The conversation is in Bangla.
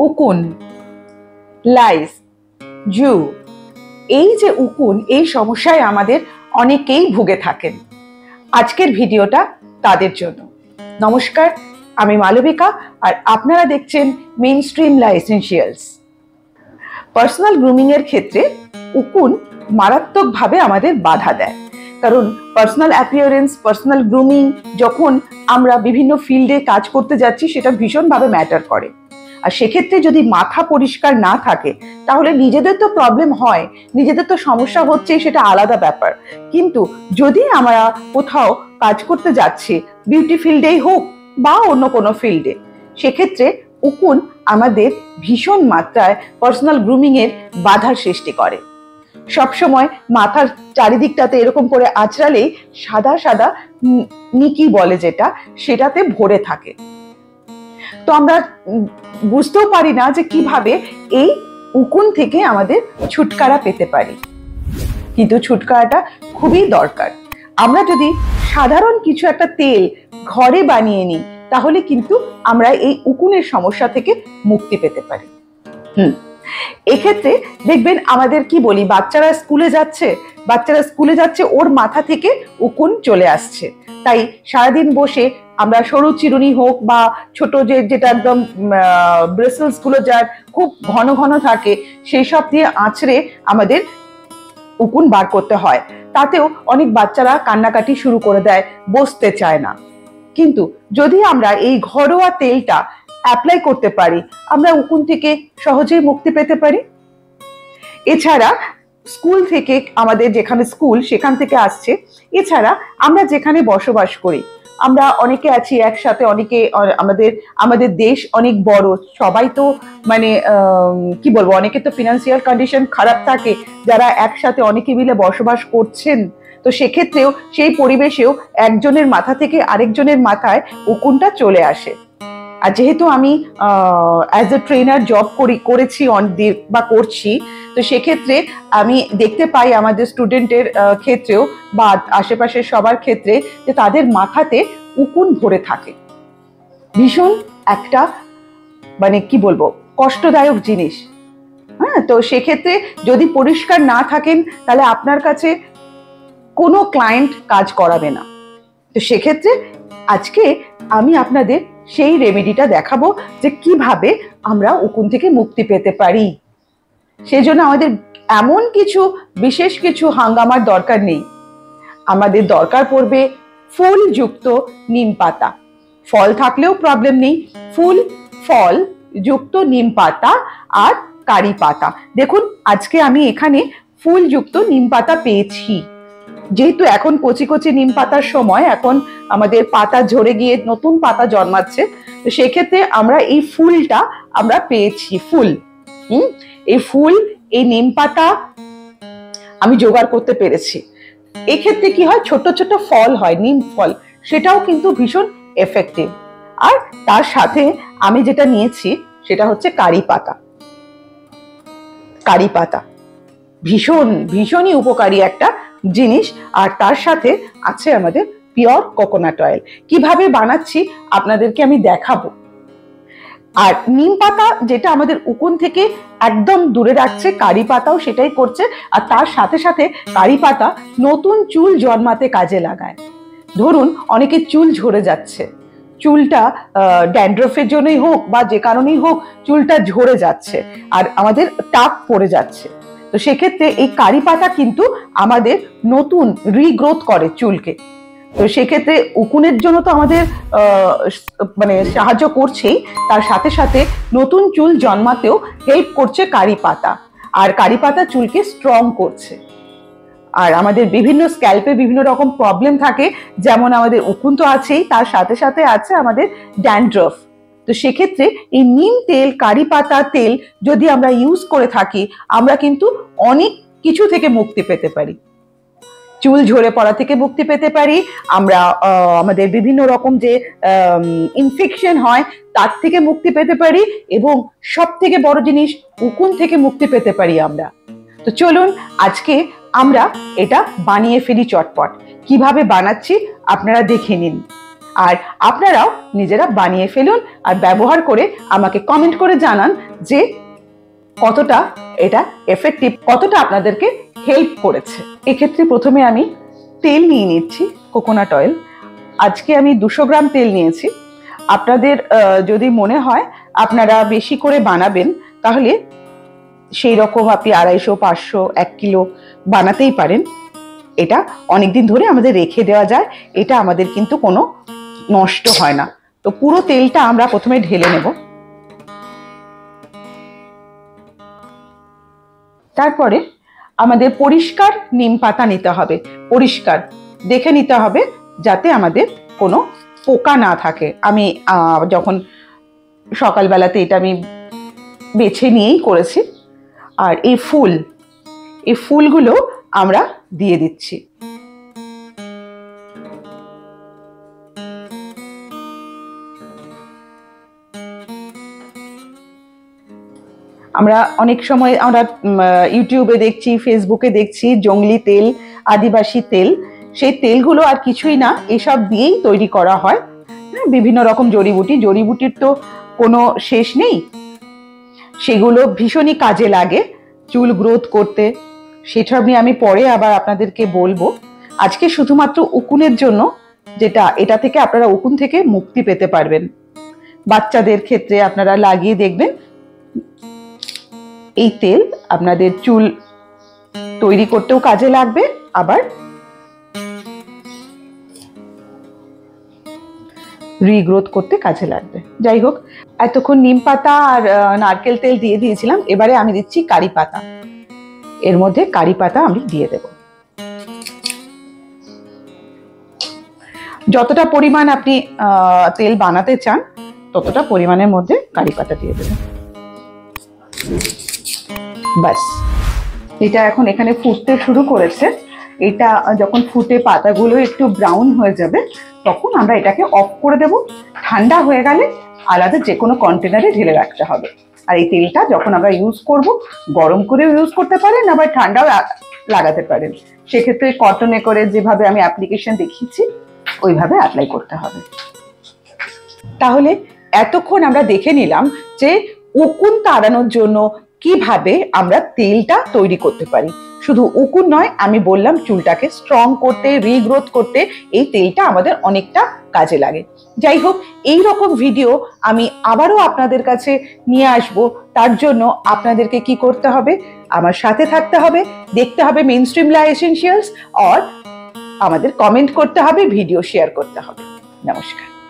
উকুন, লাইস, জু, এই যে উকুন, এই সমস্যায় আমাদের অনেকেই ভুগে থাকেন। আজকের ভিডিওটা তাদের জন্য। নমস্কার, আমি মালবিকা আর আপনারা দেখছেন মেইনস্ট্রিম লা এসেনশিয়ালস। পার্সোনাল গ্রুমিং এর ক্ষেত্রে উকুন মারাত্মকভাবে আমাদের বাধা দেয়, কারণ পার্সোনাল অ্যাপিয়ারেন্স, পার্সোনাল গ্রুমিং যখন আমরা বিভিন্ন ফিল্ডে কাজ করতে যাচ্ছি সেটা ভীষণভাবে ম্যাটার করে। আর সেক্ষেত্রে যদি মাথা পরিষ্কার না থাকে তাহলে নিজেদের তো প্রবলেম হয়, নিজেদের তো সমস্যা হচ্ছে, সেটা আলাদা ব্যাপার। কিন্তু যদি আমরা কোথাও কাজ করতে যাচ্ছি, বিউটি ফিল্ডেই হোক বা অন্য কোনো ফিল্ডে, সেক্ষেত্রে উকুন আমাদের ভীষণ মাত্রায় পার্সোনাল গ্রুমিং এর বাধার সৃষ্টি করে। সবসময় মাথার চারিদিকটাতে এরকম করে আঁচড়ালেই সাদা সাদা নিকি বলে যেটা, সেটাতে ভরে থাকে। তো আমরা বুঝতেও পারি না যে কিভাবে এই উকুন থেকে আমাদের ছুটকারা পেতে পারি, কিন্তু ছুটকারাটা খুবই দরকার। আমরা যদি সাধারণ কিছু একটা তেল ঘরে বানিয়ে নিই তাহলে কিন্তু আমরা এই উকুনের সমস্যা থেকে মুক্তি পেতে পারি। এক্ষেত্রে দেখবেন আমাদের কি বলি, বাচ্চারা স্কুলে যাচ্ছে, ওর মাথা থেকে উকুন চলে আসছে। তাই সারাদিন বসে আমরা সরু চিরুনি হোক বা ছোট যেটা একদম ব্রেসেলস গুলো যার খুব ঘন ঘন থাকে, সেই সব দিয়ে আঁচড়ে আমাদের উকুন বার করতে হয়। তাতেও অনেক বাচ্চারা কান্নাকাটি শুরু করে দেয়, বসতে চায় না। কিন্তু যদি আমরা এই ঘরোয়া তেলটা অ্যাপ্লাই করতে পারি, আমরা উকুন থেকে সহজেই মুক্তি পেতে পারি। এছাড়া স্কুল থেকে, আমাদের যেখানে স্কুল সেখান থেকে আসছে, এছাড়া আমরা যেখানে বসবাস করি, আমরা অনেকে আছি একসাথে, অনেকে আমাদের দেশ অনেক বড়, সবাই তো মানে কি বলবো, অনেকে তো ফিনান্সিয়াল কন্ডিশন খারাপ থাকে, যারা একসাথে অনেকে মিলে বসবাস করছেন। তো সেক্ষেত্রেও সেই পরিবেশেও একজনের মাথা থেকে আরেকজনের মাথায় উকুনটা চলে আসে। আর যেহেতু আমি অ্যাজ এ ট্রেনার জব করেছি বা করছি, তো সেক্ষেত্রে আমি দেখতে পাই আমাদের স্টুডেন্টের ক্ষেত্রেও বা আশেপাশের সবার ক্ষেত্রে যে তাদের মাথাতে উকুন ভরে থাকে। ভীষণ একটা মানে কি বলবো, কষ্টদায়ক জিনিস। তো সেক্ষেত্রে যদি পরিষ্কার না থাকেন তাহলে আপনার কাছে কোনো ক্লায়েন্ট কাজ করাবে না। তো সেক্ষেত্রে আজকে আমি আপনাদের সেই রেমেডিটা দেখাবো যে কিভাবে আমরা উকুন থেকে মুক্তি পেতে পারি। সেই জন্য আমাদের এমন বিশেষ কিছু হাঙ্গামার দরকার নেই। আমাদের দরকার পড়বে ফুলযুক্ত নিম পাতা। ফল থাকলেও প্রবলেম নেই, ফল যুক্ত নিম পাতা আর কারি পাতা। দেখুন আজকে আমি এখানে ফুলযুক্ত নিম পাতা পেয়েছি। যেহেতু এখন কচি কচি নিম পাতার সময়, এখন আমাদের পাতা ঝরে গিয়ে নতুন পাতা জন্মাচ্ছে, তো সেক্ষেত্রে আমরা এই ফুলটা আমরা পেয়েছি। এই নিম পাতা আমি জোগাড় করতে পেরেছি। এক্ষেত্রে কি হয়, ছোট ছোট ফল হয়, নিম ফল, সেটাও কিন্তু ভীষণ এফেক্টিভ। আর তার সাথে আমি যেটা নিয়েছি সেটা হচ্ছে কারি পাতা। ভীষণই উপকারী একটা জিনিস। আর তার সাথে আছে আমাদের পিওর কোকোনাট অয়েল। কিভাবে বানাচ্ছি আপনাদেরকে আমি দেখাবো। আর নিম পাতা যেটা আমাদের উকুন থেকে একদম দূরে রাখছে, কারি পাতাও সেটাই করছে। আর তার সাথে সাথে কারি পাতা নতুন চুল জন্মাতে কাজে লাগায়। ধরুন অনেকের চুল ঝরে যাচ্ছে, চুলটা ড্যান্ড্রফের জন্যই হোক বা যে কারণেই হোক চুলটা ঝরে যাচ্ছে আর আমাদের টাক পড়ে যাচ্ছে, তো সেক্ষেত্রে এই কারি পাতা কিন্তু আমাদের নতুন রিগ্রোথ করে চুলকে। তো সেক্ষেত্রে উকুনের জন্য তো আমাদের মানে সাহায্য করছেই, তার সাথে সাথে নতুন চুল জন্মাতেও হেল্প করছে কারি পাতা। আর কারি পাতা চুলকে স্ট্রং করছে। আর আমাদের বিভিন্ন স্ক্যাল্পে বিভিন্ন রকম প্রবলেম থাকে, যেমন আমাদের উকুন তো আছেই, তার সাথে সাথে আছে আমাদের ড্যান্ড্রফ। তো সেক্ষেত্রে এই নিম তেল, কারি পাতা তেল যদি আমরা ইউজ করে থাকি, আমরা কিন্তু অনেক কিছু থেকে মুক্তি পেতে পারি। চুল ঝরে পড়া থেকে মুক্তি পেতে পারি আমরা, আমাদের বিভিন্ন রকম যে ইনফেকশন হয় তার থেকে মুক্তি পেতে পারি, এবং সব থেকে বড় জিনিস উকুন থেকে মুক্তি পেতে পারি আমরা। তো চলুন আজকে আমরা এটা বানিয়ে ফেলি চটপট। কিভাবে বানাচ্ছি আপনারা দেখে নিন। আর আপনারাও নিজেরা বানিয়ে ফেলুন আর ব্যবহার করে আমাকে কমেন্ট করে জানান যে কতটা এটা এফেক্টিভ, কতটা আপনাদেরকে হেল্প করেছে। এক্ষেত্রে প্রথমে আমি তেল নিয়ে নিচ্ছি, কোকোনাট অয়েল। আজকে আমি 200 গ্রাম তেল নিয়েছি। আপনাদের যদি মনে হয় আপনারা বেশি করে বানাবেন, তাহলে সেই রকম আপনি 250, 500, 1 কিলো বানাতেই পারেন। এটা অনেকদিন ধরে আমাদের রেখে দেওয়া যায়, এটা আমাদের কিন্তু কোনো নষ্ট হয় না। তো পুরো তেলটা আমরা প্রথমে ঢেলে নেব। তারপরে আমাদের পরিষ্কার নিম পাতা নিতে হবে, পরিষ্কার দেখে নিতে হবে যাতে আমাদের কোনো পোকা না থাকে। আমি যখন সকালবেলাতে এটা আমি বেছে নিয়েই করেছি। আর এই ফুলগুলো আমরা দিয়ে দিচ্ছি। আমরা অনেক সময় আমরা ইউটিউবে দেখছি, ফেসবুকে দেখছি জংলি তেল, আদিবাসী তেল। সেই তেলগুলো আর কিছুই না, এসব দিয়েই তৈরি করা হয়। বিভিন্ন রকম জড়িবুটির তো কোনো শেষ নেই। সেগুলো ভীষণই কাজে লাগে চুল গ্রোথ করতে। সেসব নিয়ে আমি পরে আবার আপনাদেরকে বলবো। আজকে শুধুমাত্র উকুনের জন্য, যেটা এটা থেকে আপনারা উকুন থেকে মুক্তি পেতে পারবেন। বাচ্চাদের ক্ষেত্রে আপনারা লাগিয়ে দেখবেন, এই তেল আপনাদের চুল তৈরি করতেও কাজে লাগবে, আবার রিগ্রোথ করতে কাজে লাগবে। যাই হোক, এতক্ষণ নিম পাতা আর নারকেল তেল দিয়ে দিয়েছিলাম, এবারে আমি দিচ্ছি কারি পাতা। এর মধ্যে কারি পাতা আমি দিয়ে দেব। যতটা পরিমাণ আপনি তেল বানাতে চান ততটা পরিমাণের মধ্যে কারি পাতা দিয়ে দেবেন। ব্যাস, এটা এখন এখানে ফুটতে শুরু করেছে। এটা যখন ফুটে পাতাগুলো একটু ব্রাউন হয়ে যাবে, তখন আমরা এটাকে অফ করে দেব। ঠান্ডা হয়ে গেলে আলাদা যে কোনো কন্টেনারে ঢেলে রাখতে হবে। আর এই তেলটা যখন আমরা ইউজ করব, গরম করেও ইউজ করতে পারেন, আবার ঠান্ডাও লাগাতে পারেন। সেক্ষেত্রে কটনে করে যেভাবে আমি অ্যাপ্লিকেশন দেখিয়েছি ওইভাবে অ্যাপ্লাই করতে হবে। তাহলে এতক্ষণ আমরা দেখে নিলাম যে উকুন তাড়ানোর জন্য কিভাবে আমরা তেলটা তৈরি করতে পারি। শুধু উকুন নয়, আমি বললাম চুলটাকে স্ট্রং করতে, রিগ্রোথ করতে এই তেলটা আমাদের অনেকটা কাজে লাগে। যাই হোক, এই রকম ভিডিও আমি আবারও আপনাদের কাছে নিয়ে আসব। তার জন্য আপনাদেরকে কি করতে হবে? আমার সাথে থাকতে হবে, দেখতে হবে মেইনস্ট্রিম লা এসেনশিয়ালস, আর আমাদের কমেন্ট করতে হবে, ভিডিও শেয়ার করতে হবে। নমস্কার।